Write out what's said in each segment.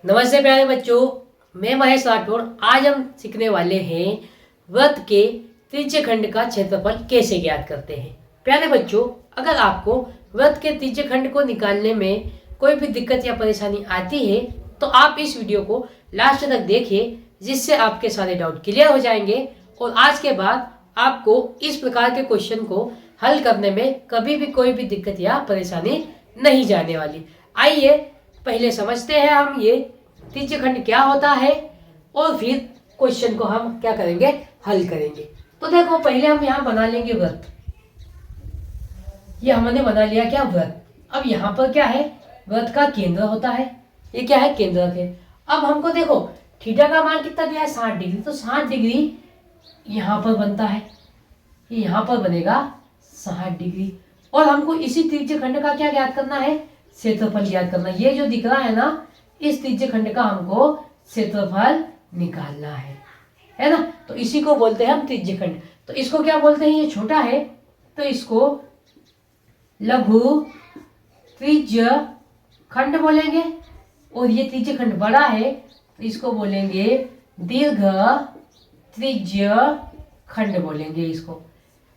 नमस्ते प्यारे बच्चों, मैं महेश राठौड़। आज हम सीखने वाले हैं वृत्त के त्रिज्य खंड का क्षेत्रफल कैसे ज्ञात करते हैं। प्यारे बच्चों, अगर आपको वृत्त के त्रिज्य खंड को निकालने में कोई भी दिक्कत या परेशानी आती है तो आप इस वीडियो को लास्ट तक देखिए, जिससे आपके सारे डाउट क्लियर हो जाएंगे और आज के बाद आपको इस प्रकार के क्वेश्चन को हल करने में कभी भी कोई भी दिक्कत या परेशानी नहीं जाने वाली। आइए पहले समझते हैं हम ये त्रिज्य खंड क्या होता है और फिर क्वेश्चन को हम क्या करेंगे, हल करेंगे। तो देखो, पहले हम यहाँ बना लेंगे वृत्त। ये हमने बना लिया क्या, वृत्त। अब यहाँ पर क्या है, वृत्त का केंद्र होता है। ये क्या है, केंद्रक है। अब हमको देखो थीटा का मान कितना दिया है, 60 डिग्री। तो 60 डिग्री यहाँ पर बनता है, ये यहाँ पर बनेगा 60 डिग्री। और हमको इसी त्रिज्य खंड का क्या ज्ञात करना है, क्षेत्रफल ज्ञात करना। ये जो दिख रहा है ना, इस त्रिज्य खंड का हमको क्षेत्रफल निकालना है ना। तो इसी को बोलते हैं हम त्रिज्य खंड। तो इसको क्या बोलते हैं, ये छोटा है तो इसको लघु त्रिज्य खंड बोलेंगे, और ये त्रिज्य खंड बड़ा है तो इसको बोलेंगे दीर्घ त्रिज्य खंड बोलेंगे इसको।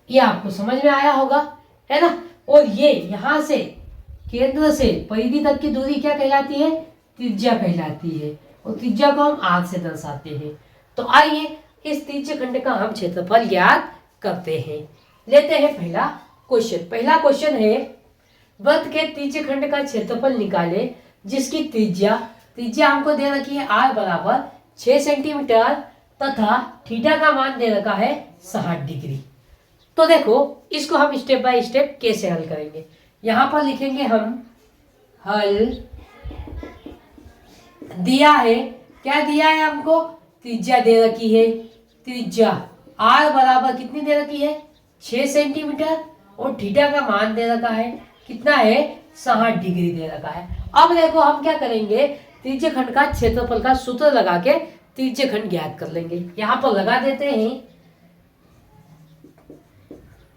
ये आपको समझ में आया होगा, है ना। और ये यहाँ से केंद्र से परिधि तक की दूरी क्या कहलाती है, त्रिज्या कहलाती है। और त्रिज्या को हम आर से दर्शाते हैं। तो आइए इस त्रिज्य खंड का हम क्षेत्रफल ज्ञात करते हैं। लेते हैं पहला क्वेश्चन। पहला क्वेश्चन है, वृत्त के त्रिज्य खंड का क्षेत्रफल निकाले जिसकी त्रिज्या हमको दे रखी है आर बराबर 6 सेंटीमीटर तथा थीटा का मान दे रखा है 60 डिग्री। तो देखो इसको हम स्टेप बाय स्टेप कैसे हल करेंगे। यहां पर लिखेंगे हम हल। दिया है, क्या दिया है हमको, त्रिज्या दे रखी है। त्रिज्या आर बराबर कितनी दे रखी है, 6 सेंटीमीटर, और थीटा का मान दे रखा है कितना है, 60 डिग्री दे रखा है। अब देखो हम क्या करेंगे, त्रिज्य खंड का क्षेत्रफल का सूत्र लगा के त्रिज्य खंड ज्ञात कर लेंगे। यहां पर लगा देते हैं,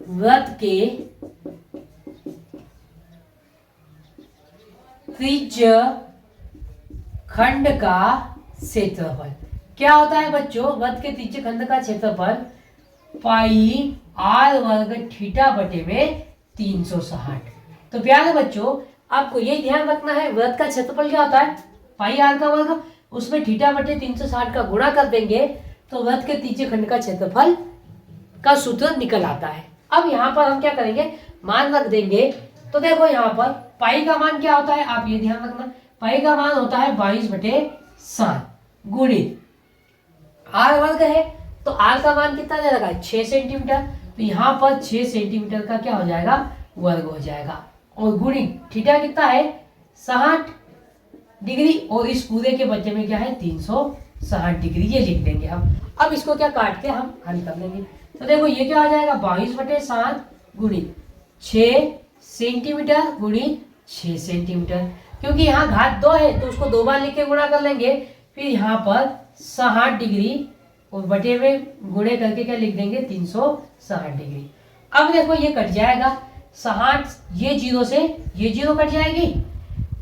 वृत्त के त्रिज्य खंड का क्षेत्रफल क्या होता है बच्चों, वृत्त के त्रिज्य खंड का क्षेत्रफल पाई आर वर्ग थीटा बटे में 360। तो प्यारे बच्चों, आपको ये ध्यान रखना है, वृत्त का क्षेत्रफल क्या होता है, पाई आर का वर्ग, उसमें थीटा बटे 360 का गुणा कर देंगे तो वृत्त के त्रिज्य खंड का क्षेत्रफल का सूत्र निकल आता है। अब यहाँ पर हम क्या करेंगे, मान रख देंगे। तो देखो यहाँ पर पाई का मान क्या होता है, आप ये ध्यान रखना, पाई का मान होता है 22/7 गुणित आर वर्ग है। तो आर का मान कितना दे रखा है, 6 सेंटीमीटर। तो यहाँ पर 6 सेंटीमीटर का क्या हो जाएगा, वर्ग हो जाएगा। और गुणित थीटा कितना है, 60 डिग्री, और इस पूरे के बच्चे में क्या है, 360 डिग्री, ये लिख देंगे हम। अब इसको क्या काट के हम हल कर लेंगे। तो देखो ये क्या हो जाएगा, 22/7 गुणित 6 सेंटीमीटर गुणित 6 सेंटीमीटर। क्योंकि यहाँ घात 2 है तो उसको 2 बार लिख के गुणा कर लेंगे। फिर यहाँ पर 60 डिग्री और बटे में गुणे करके क्या लिख देंगे, 360 डिग्री। अब देखो ये कट जाएगा, 60 ये 0 से ये 0 कट जाएगी,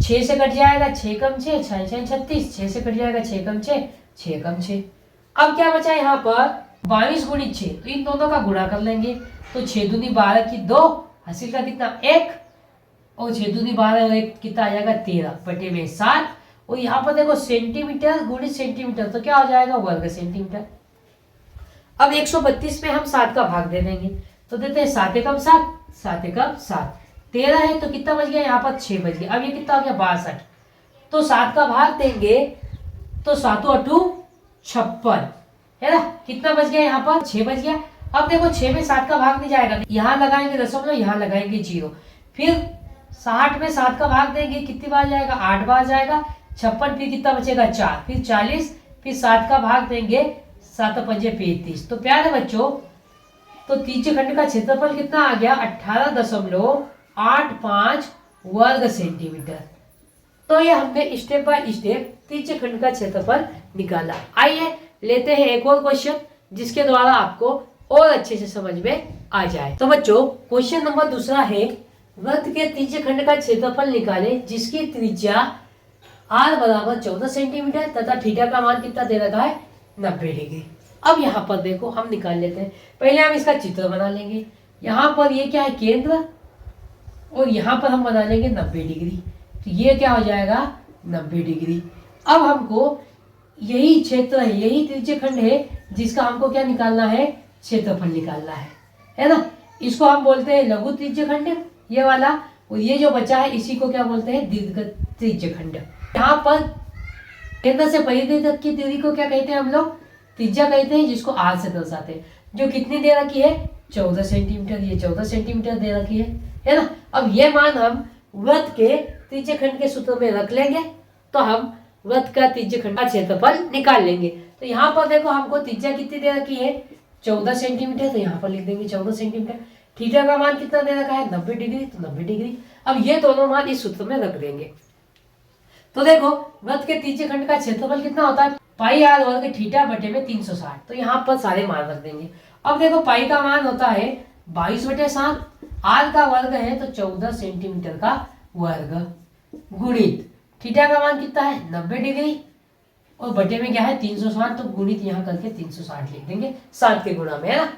6 से कट जाएगा, 6 कम 6 6 36, 6 से कट जाएगा, 6 कम 6 6 कम 6। अब क्या बचा यहाँ पर, 22 गुणित 6, तो इन दोनों का गुणा कर लेंगे। तो 6 दूनी 12 की 2, हासिल का कितना 1, और 6 दूनी 12 और 1 कितना आ जाएगा 13 बटे में 7। और यहाँ पर देखो सेंटीमीटर गुणित सेंटीमीटर, तो क्या हो जाएगा, वर्ग सेंटीमीटर। अब 132 में हम 7 का भाग दे देंगे। तो देते हैं 7 एकम 7, 7 एकम 7, 13 है तो कितना बच गया, यहाँ पर 6 बच गया। अब ये कितना हो गया, 62। तो 7 का भाग देंगे तो 7 8 56, है ना। कितना बच गया, यहाँ पर 6 बच गया। अब देखो 6 में 7 का भाग नहीं जाएगा, यहाँ लगाएंगे दशमलव, यहाँ लगाएंगे 0। फिर 60 में 7 का भाग देंगे, कितनी बार जाएगा, 8 बार जाएगा। 56, फिर कितना बचेगा, 4, फिर 40, फिर 7 का भाग देंगे, 7 पंजे 35। तो प्यारे बच्चों, तो त्रिज्य खंड का क्षेत्रफल कितना आ गया, 18.85 वर्ग सेंटीमीटर। तो ये हमने स्टेप बाय स्टेप त्रिज्य खंड का क्षेत्रफल निकाला। आइए लेते हैं एक और क्वेश्चन, जिसके द्वारा आपको और अच्छे से समझ में आ जाए। तो बच्चों, क्वेश्चन नंबर दूसरा है, वृत्त के त्रिज्य खंड का क्षेत्रफल निकालें जिसकी त्रिज्या आर बराबर 14 सेंटीमीटर तथा थीटा का मान कितना दे रखा है 90 डिग्री। अब यहाँ पर देखो हम निकाल लेते हैं, पहले हम इसका चित्र बना लेंगे। यहाँ पर ये क्या है केंद्र, और यहाँ पर हम बना लेंगे 90 डिग्री, तो ये क्या हो जाएगा 90 डिग्री। अब हमको यही क्षेत्र है, यही त्रिज्य खंड है जिसका हमको क्या निकालना है, क्षेत्रफल निकालना है ना। इसको हम बोलते हैं लघु त्रिज्य खंड, ये वाला, और ये जो बचा है इसी को क्या बोलते हैं दीर्घ त्रिज्य खंड। यहाँ पर केंद्र से परिधि तक की दूरी को क्या कहते हैं हम लोग, त्रिज्या कहते हैं, जिसको आर से दर्शाते हैं। जो कितनी दे रखी है 14 सेंटीमीटर, ये 14 सेंटीमीटर दे रखी है ना। अब ये मान हम वृत्त के त्रिज्य खंड के सूत्र में रख लेंगे, तो हम वृत्त का त्रिज्य खंड का क्षेत्रफल निकाल लेंगे। तो यहाँ पर देखो हमको त्रिज्या कितनी दे रखी है 14 सेंटीमीटर, तो यहाँ पर लिख देंगे 14 सेंटीमीटर। थीटा का मान कितना दे रखा है 90 डिग्री, तो 90 डिग्री। अब ये दोनों मान इस सूत्र में रख देंगे। तो देखो वृत्त के त्रिज्य खंड का क्षेत्रफल कितना होता है पाई आर वर्ग थीटा बटे में 360, तो यहाँ पर सारे मान रख देंगे। अब देखो पाई का मान होता है 22/7, आर का वर्ग है तो 14 सेंटीमीटर का वर्ग, गुणित थीटा का मान कितना है 90 डिग्री, और बटे में क्या है 360, तो गुणित यहाँ करके 360 लिख देंगे, 7 के गुणा में, है ना।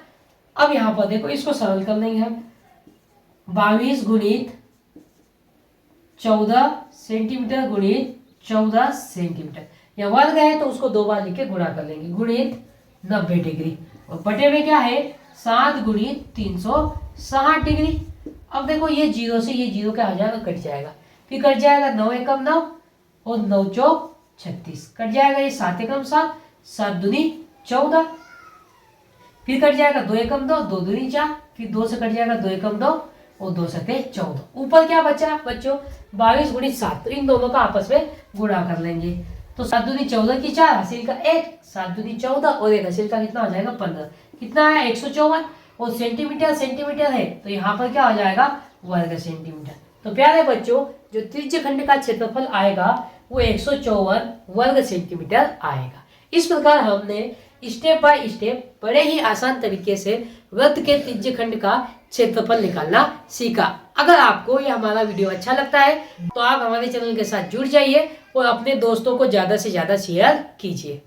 अब यहाँ पर देखो इसको सरल कर लेंगे हम, 22 गुणित 14 सेंटीमीटर गुणित 14 सेंटीमीटर, या वर्ग है तो उसको 2 बार लिख के गुणा कर लेंगे, गुणित 90 डिग्री, और बटे में क्या है 7 गुणित 360 डिग्री। अब देखो ये जीरो से ये जीरो क्या हो जाएगा, कट जाएगा, फिर कट जाएगा 9 एकम 9 और 9 चौक 36, कट जाएगा ये 7 एकम 7, 7 दूनी 14, फिर कट जाएगा 2 एकम 2, 2 दूनी 4, फिर 2 से कट जाएगा 2 एकम 2 और 2 सते 14। ऊपर क्या बचा बच्चों 22 गुणित 7, तो इन दोनों का आपस में गुणा कर लेंगे, तो 7 दूनी 14 की 4, हासिल का 1, 7 दूनी 14 और 1 हासिल का कितना हो जाएगा 15, कितना है 154, और सेंटीमीटर सेंटीमीटर है तो यहाँ पर क्या हो जाएगा वर्ग सेंटीमीटर। तो प्यारे बच्चों जो त्रिज्य खंड का क्षेत्रफल आएगा वो 154 वर्ग सेंटीमीटर आएगा। इस प्रकार हमने स्टेप बाय स्टेप बड़े ही आसान तरीके से वृत्त के त्रिज्य खंड का क्षेत्रफल निकालना सीखा। अगर आपको ये हमारा वीडियो अच्छा लगता है तो आप हमारे चैनल के साथ जुड़ जाइए और अपने दोस्तों को ज्यादा से ज्यादा शेयर कीजिए।